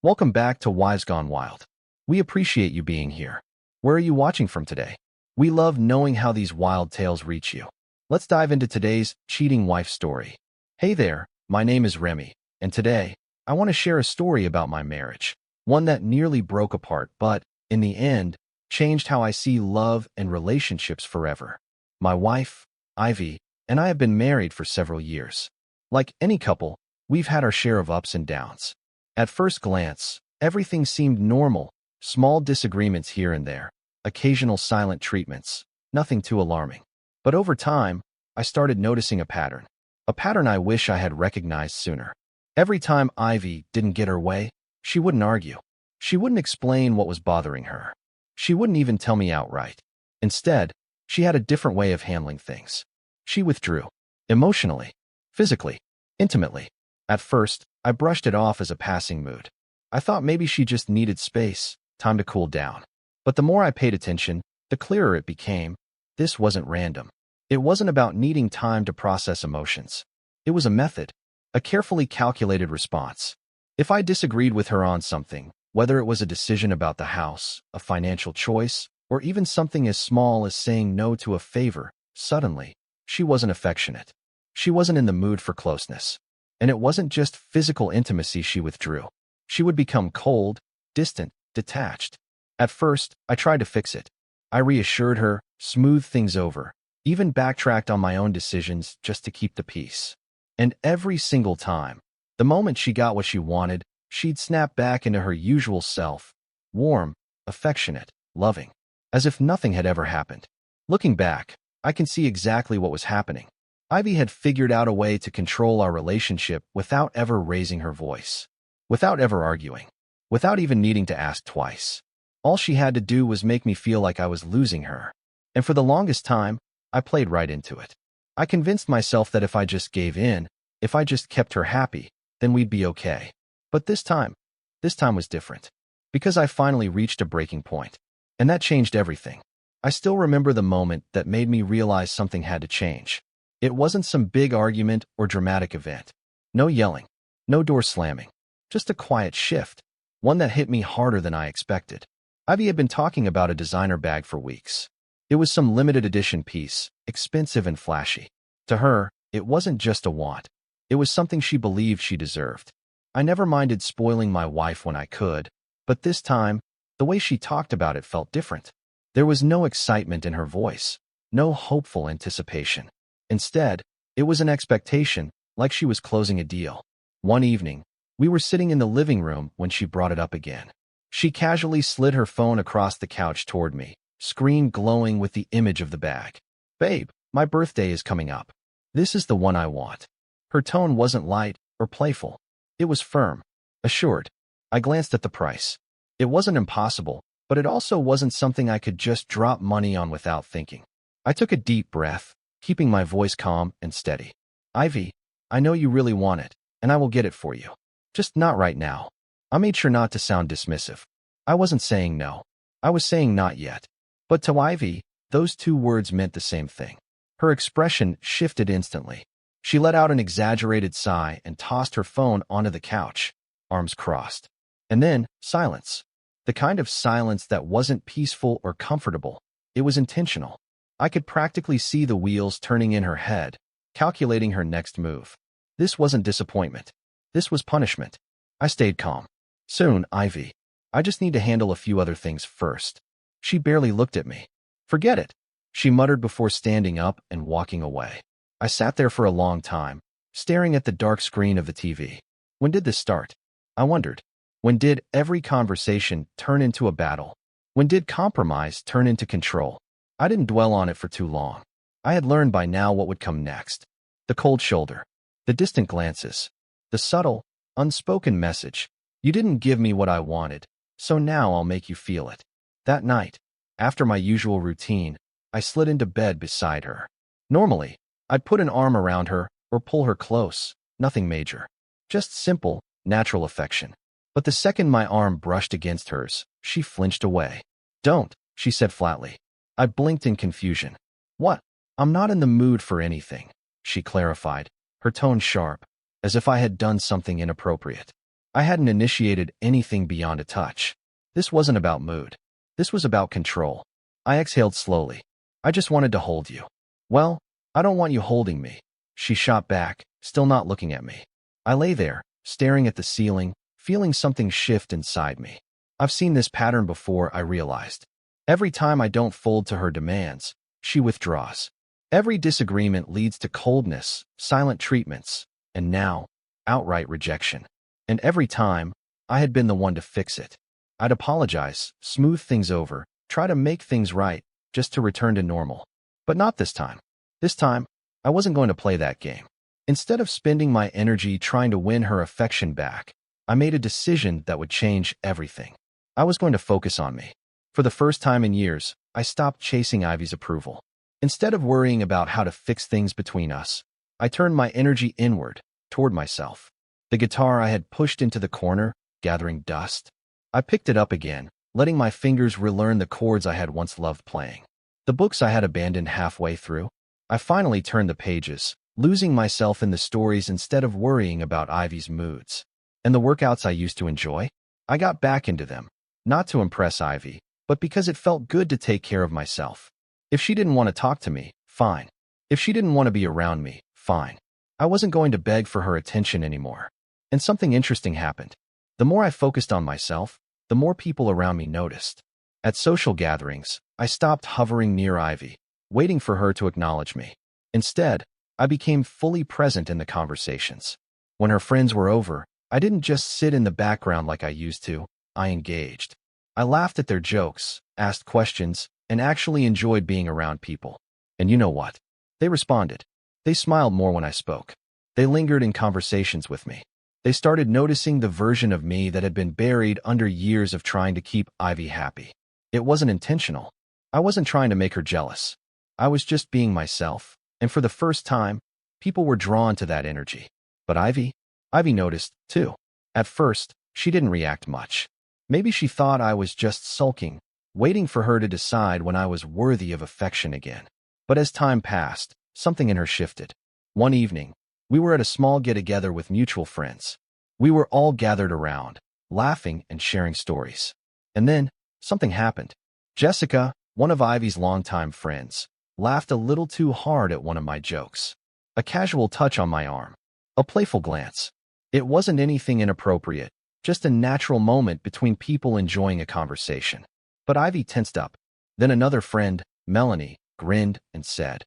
Welcome back to Wives Gone Wild. We appreciate you being here. Where are you watching from today? We love knowing how these wild tales reach you. Let's dive into today's cheating wife story. Hey there, my name is Remy, and today, I want to share a story about my marriage. One that nearly broke apart, but, in the end, changed how I see love and relationships forever. My wife, Ivy, and I have been married for several years. Like any couple, we've had our share of ups and downs. At first glance, everything seemed normal, small disagreements here and there, occasional silent treatments, nothing too alarming. But over time, I started noticing a pattern I wish I had recognized sooner. Every time Ivy didn't get her way, she wouldn't argue. She wouldn't explain what was bothering her. She wouldn't even tell me outright. Instead, she had a different way of handling things. She withdrew. Emotionally, physically, intimately. At first, I brushed it off as a passing mood. I thought maybe she just needed space, time to cool down. But the more I paid attention, the clearer it became. This wasn't random. It wasn't about needing time to process emotions. It was a method, a carefully calculated response. If I disagreed with her on something, whether it was a decision about the house, a financial choice, or even something as small as saying no to a favor, suddenly, she wasn't affectionate. She wasn't in the mood for closeness. And it wasn't just physical intimacy she withdrew. She would become cold, distant, detached. At first, I tried to fix it. I reassured her, smoothed things over, even backtracked on my own decisions just to keep the peace. And every single time, the moment she got what she wanted, she'd snap back into her usual self, warm, affectionate, loving, as if nothing had ever happened. Looking back, I can see exactly what was happening. Ivy had figured out a way to control our relationship without ever raising her voice, without ever arguing, without even needing to ask twice. All she had to do was make me feel like I was losing her. And for the longest time, I played right into it. I convinced myself that if I just gave in, if I just kept her happy, then we'd be okay. But this time was different. Because I finally reached a breaking point. And that changed everything. I still remember the moment that made me realize something had to change. It wasn't some big argument or dramatic event. No yelling, no door slamming, just a quiet shift, one that hit me harder than I expected. Ivy had been talking about a designer bag for weeks. It was some limited edition piece, expensive and flashy. To her, it wasn't just a want. It was something she believed she deserved. I never minded spoiling my wife when I could, but this time, the way she talked about it felt different. There was no excitement in her voice, no hopeful anticipation. Instead, it was an expectation, like she was closing a deal. One evening, we were sitting in the living room when she brought it up again. She casually slid her phone across the couch toward me, screen glowing with the image of the bag. "Babe, my birthday is coming up. This is the one I want." Her tone wasn't light or playful. It was firm, assured. I glanced at the price. It wasn't impossible, but it also wasn't something I could just drop money on without thinking. I took a deep breath, keeping my voice calm and steady. "Ivy, I know you really want it, and I will get it for you. Just not right now." I made sure not to sound dismissive. I wasn't saying no. I was saying not yet. But to Ivy, those two words meant the same thing. Her expression shifted instantly. She let out an exaggerated sigh and tossed her phone onto the couch, arms crossed. And then, silence. The kind of silence that wasn't peaceful or comfortable. It was intentional. I could practically see the wheels turning in her head, calculating her next move. This wasn't disappointment. This was punishment. I stayed calm. "Soon, Ivy. I just need to handle a few other things first." She barely looked at me. "Forget it," she muttered before standing up and walking away. I sat there for a long time, staring at the dark screen of the TV. When did this start? I wondered. When did every conversation turn into a battle? When did compromise turn into control? I didn't dwell on it for too long. I had learned by now what would come next. The cold shoulder, the distant glances, the subtle, unspoken message. "You didn't give me what I wanted, so now I'll make you feel it." That night, after my usual routine, I slid into bed beside her. Normally, I'd put an arm around her or pull her close, nothing major. Just simple, natural affection. But the second my arm brushed against hers, she flinched away. "Don't," she said flatly. I blinked in confusion. "What?" "I'm not in the mood for anything," she clarified, her tone sharp, as if I had done something inappropriate. I hadn't initiated anything beyond a touch. This wasn't about mood. This was about control. I exhaled slowly. I just wanted to hold you. Well, I don't want you holding me. She shot back, still not looking at me. I lay there, staring at the ceiling, feeling something shift inside me. I've seen this pattern before, I realized. Every time I don't fold to her demands, she withdraws. Every disagreement leads to coldness, silent treatments, and now, outright rejection. And every time, I had been the one to fix it. I'd apologize, smooth things over, try to make things right, just to return to normal. But not this time. This time, I wasn't going to play that game. Instead of spending my energy trying to win her affection back, I made a decision that would change everything. I was going to focus on me. For the first time in years, I stopped chasing Ivy's approval. Instead of worrying about how to fix things between us, I turned my energy inward, toward myself. The guitar I had pushed into the corner, gathering dust. I picked it up again, letting my fingers relearn the chords I had once loved playing. The books I had abandoned halfway through. I finally turned the pages, losing myself in the stories instead of worrying about Ivy's moods. And the workouts I used to enjoy? I got back into them, not to impress Ivy, but because it felt good to take care of myself. If she didn't want to talk to me, fine. If she didn't want to be around me, fine. I wasn't going to beg for her attention anymore. And something interesting happened. The more I focused on myself, the more people around me noticed. At social gatherings, I stopped hovering near Ivy, waiting for her to acknowledge me. Instead, I became fully present in the conversations. When her friends were over, I didn't just sit in the background like I used to, I engaged. I laughed at their jokes, asked questions, and actually enjoyed being around people. And you know what? They responded. They smiled more when I spoke. They lingered in conversations with me. They started noticing the version of me that had been buried under years of trying to keep Ivy happy. It wasn't intentional. I wasn't trying to make her jealous. I was just being myself, and for the first time, people were drawn to that energy. But Ivy noticed, too. At first, she didn't react much. Maybe she thought I was just sulking, waiting for her to decide when I was worthy of affection again. But as time passed, something in her shifted. One evening, we were at a small get-together with mutual friends. We were all gathered around, laughing and sharing stories. And then, something happened. Jessica, one of Ivy's longtime friends, laughed a little too hard at one of my jokes. A casual touch on my arm. A playful glance. It wasn't anything inappropriate, just a natural moment between people enjoying a conversation. But Ivy tensed up. Then another friend, Melanie, grinned and said,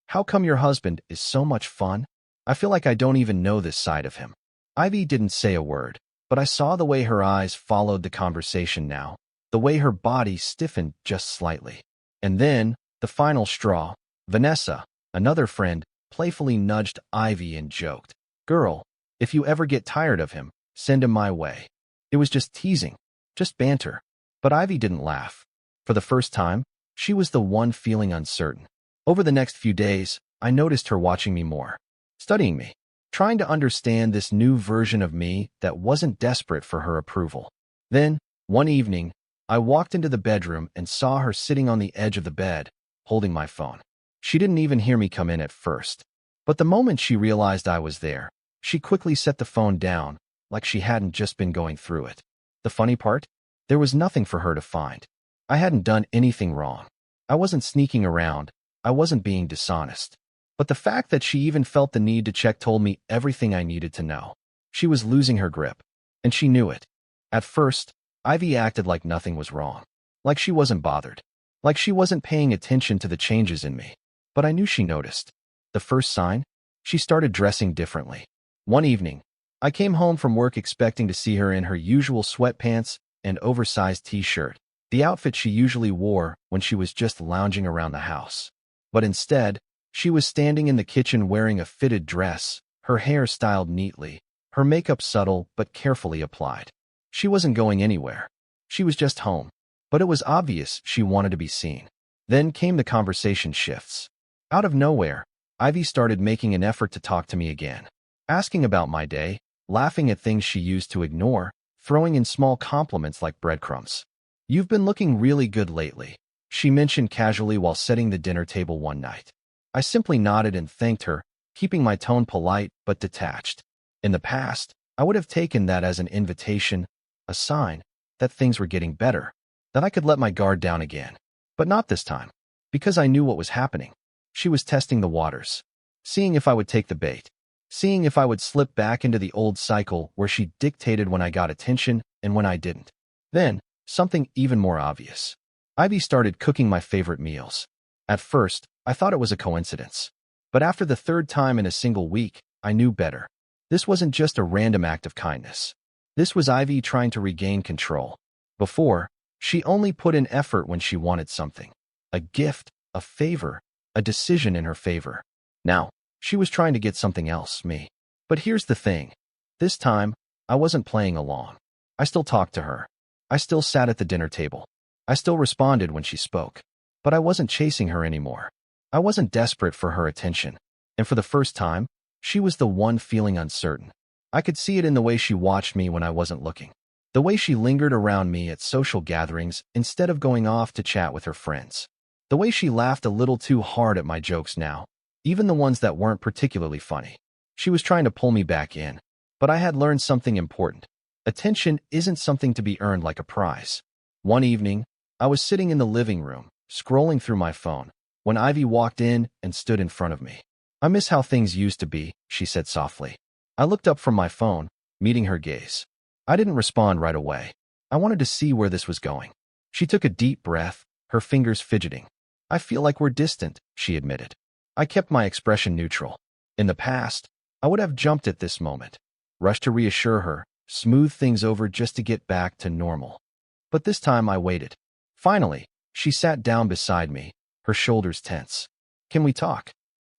"How come your husband is so much fun? I feel like I don't even know this side of him." Ivy didn't say a word, but I saw the way her eyes followed the conversation now, the way her body stiffened just slightly. And then, the final straw, Vanessa, another friend, playfully nudged Ivy and joked, "Girl, if you ever get tired of him, send him my way." It was just teasing, just banter. But Ivy didn't laugh. For the first time, she was the one feeling uncertain. Over the next few days, I noticed her watching me more, studying me, trying to understand this new version of me that wasn't desperate for her approval. Then, one evening, I walked into the bedroom and saw her sitting on the edge of the bed, holding my phone. She didn't even hear me come in at first. But the moment she realized I was there, she quickly set the phone down, like she hadn't just been going through it. The funny part? There was nothing for her to find. I hadn't done anything wrong. I wasn't sneaking around. I wasn't being dishonest. But the fact that she even felt the need to check told me everything I needed to know. She was losing her grip, and she knew it. At first, Ivy acted like nothing was wrong, like she wasn't bothered, like she wasn't paying attention to the changes in me. But I knew she noticed. The first sign? She started dressing differently. One evening, I came home from work expecting to see her in her usual sweatpants and oversized t-shirt, the outfit she usually wore when she was just lounging around the house. But instead, she was standing in the kitchen wearing a fitted dress, her hair styled neatly, her makeup subtle but carefully applied. She wasn't going anywhere. She was just home. But it was obvious she wanted to be seen. Then came the conversation shifts. Out of nowhere, Ivy started making an effort to talk to me again, asking about my day, laughing at things she used to ignore, throwing in small compliments like breadcrumbs. "You've been looking really good lately," she mentioned casually while setting the dinner table one night. I simply nodded and thanked her, keeping my tone polite but detached. In the past, I would have taken that as an invitation, a sign that things were getting better, that I could let my guard down again. But not this time, because I knew what was happening. She was testing the waters, seeing if I would take the bait, seeing if I would slip back into the old cycle where she dictated when I got attention and when I didn't. Then, something even more obvious. Ivy started cooking my favorite meals. At first, I thought it was a coincidence. But after the third time in a single week, I knew better. This wasn't just a random act of kindness. This was Ivy trying to regain control. Before, she only put in effort when she wanted something. A gift, a favor, a decision in her favor. Now, she was trying to get something else, me. But here's the thing. This time, I wasn't playing along. I still talked to her. I still sat at the dinner table. I still responded when she spoke. But I wasn't chasing her anymore. I wasn't desperate for her attention. And for the first time, she was the one feeling uncertain. I could see it in the way she watched me when I wasn't looking. The way she lingered around me at social gatherings instead of going off to chat with her friends. The way she laughed a little too hard at my jokes now, even the ones that weren't particularly funny. She was trying to pull me back in. But I had learned something important. Attention isn't something to be earned like a prize. One evening, I was sitting in the living room, scrolling through my phone, when Ivy walked in and stood in front of me. "I miss how things used to be," she said softly. I looked up from my phone, meeting her gaze. I didn't respond right away. I wanted to see where this was going. She took a deep breath, her fingers fidgeting. "I feel like we're distant," she admitted. I kept my expression neutral. In the past, I would have jumped at this moment, rushed to reassure her, smooth things over just to get back to normal. But this time I waited. Finally, she sat down beside me, her shoulders tense. "Can we talk?"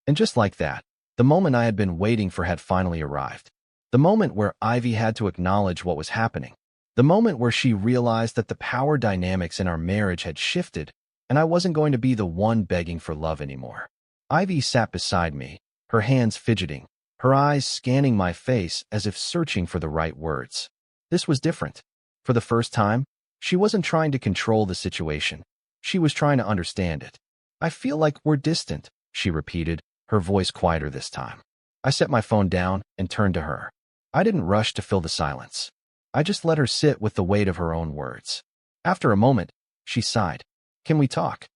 And just like that, the moment I had been waiting for had finally arrived. The moment where Ivy had to acknowledge what was happening. The moment where she realized that the power dynamics in our marriage had shifted, and I wasn't going to be the one begging for love anymore. Ivy sat beside me, her hands fidgeting, her eyes scanning my face as if searching for the right words. This was different. For the first time, she wasn't trying to control the situation. She was trying to understand it. "I feel like we're distant," she repeated, her voice quieter this time. I set my phone down and turned to her. I didn't rush to fill the silence. I just let her sit with the weight of her own words. After a moment, she sighed. "Can we talk?"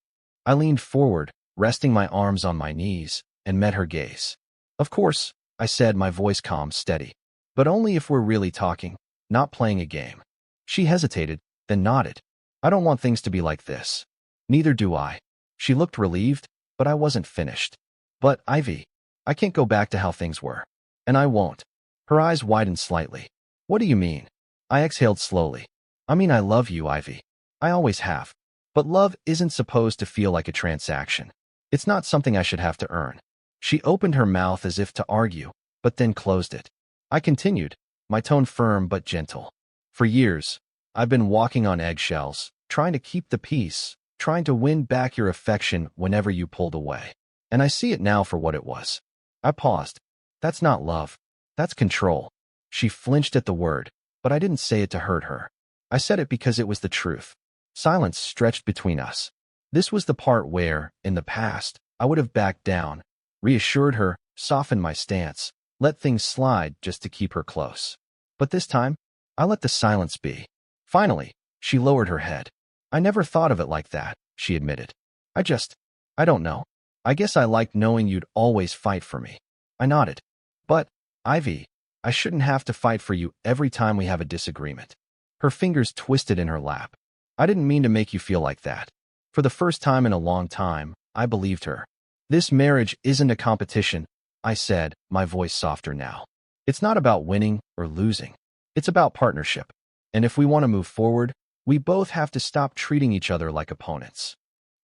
I leaned forward, resting my arms on my knees, and met her gaze. "Of course," I said, my voice calm, steady. "But only if we're really talking, not playing a game." She hesitated, then nodded. "I don't want things to be like this." "Neither do I." She looked relieved, but I wasn't finished. "But, Ivy, I can't go back to how things were." "And I won't." Her eyes widened slightly. "What do you mean?" I exhaled slowly. "I mean, I love you, Ivy. I always have. But love isn't supposed to feel like a transaction. It's not something I should have to earn." She opened her mouth as if to argue, but then closed it. I continued, my tone firm but gentle. "For years, I've been walking on eggshells, trying to keep the peace, trying to win back your affection whenever you pulled away. And I see it now for what it was." I paused. "That's not love. That's control." She flinched at the word, but I didn't say it to hurt her. I said it because it was the truth. Silence stretched between us. This was the part where, in the past, I would have backed down, reassured her, softened my stance, let things slide just to keep her close. But this time, I let the silence be. Finally, she lowered her head. "I never thought of it like that," she admitted. I don't know. I guess I liked knowing you'd always fight for me." I nodded. "But, Ivy, I shouldn't have to fight for you every time we have a disagreement." Her fingers twisted in her lap. "I didn't mean to make you feel like that." For the first time in a long time, I believed her. "This marriage isn't a competition," I said, my voice softer now. "It's not about winning or losing. It's about partnership. And if we want to move forward, we both have to stop treating each other like opponents."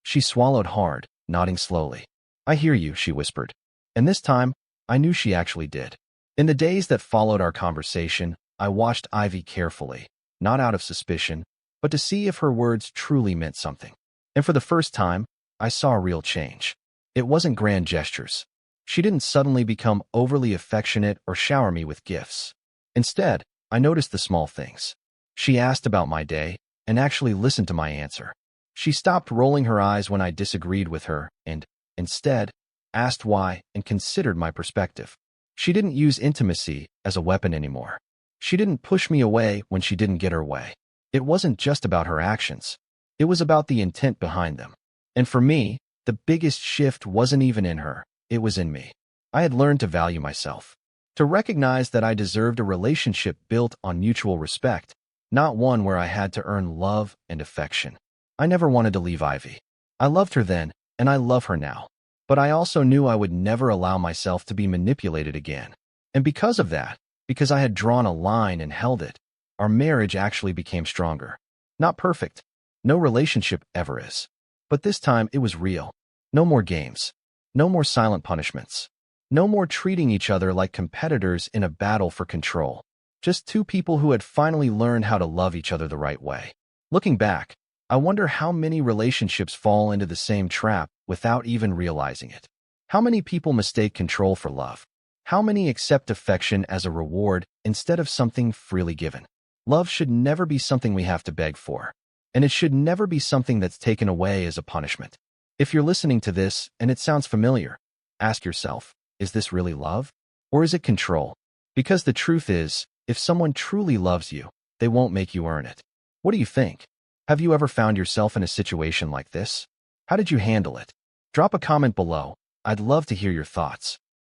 She swallowed hard, nodding slowly. "I hear you," she whispered. And this time, I knew she actually did. In the days that followed our conversation, I watched Ivy carefully, not out of suspicion, but to see if her words truly meant something. And for the first time, I saw a real change. It wasn't grand gestures. She didn't suddenly become overly affectionate or shower me with gifts. Instead, I noticed the small things. She asked about my day and actually listened to my answer. She stopped rolling her eyes when I disagreed with her and, instead, asked why and considered my perspective. She didn't use intimacy as a weapon anymore. She didn't push me away when she didn't get her way. It wasn't just about her actions. It was about the intent behind them. And for me, the biggest shift wasn't even in her. It was in me. I had learned to value myself, to recognize that I deserved a relationship built on mutual respect, not one where I had to earn love and affection. I never wanted to leave Ivy. I loved her then, and I love her now. But I also knew I would never allow myself to be manipulated again. And because of that, because I had drawn a line and held it, our marriage actually became stronger. Not perfect. No relationship ever is. But this time it was real. No more games. No more silent punishments. No more treating each other like competitors in a battle for control. Just two people who had finally learned how to love each other the right way. Looking back, I wonder how many relationships fall into the same trap without even realizing it. How many people mistake control for love? How many accept affection as a reward instead of something freely given? Love should never be something we have to beg for. And it should never be something that's taken away as a punishment. If you're listening to this and it sounds familiar, ask yourself, is this really love? Or is it control? Because the truth is, if someone truly loves you, they won't make you earn it. What do you think? Have you ever found yourself in a situation like this? How did you handle it? Drop a comment below. I'd love to hear your thoughts.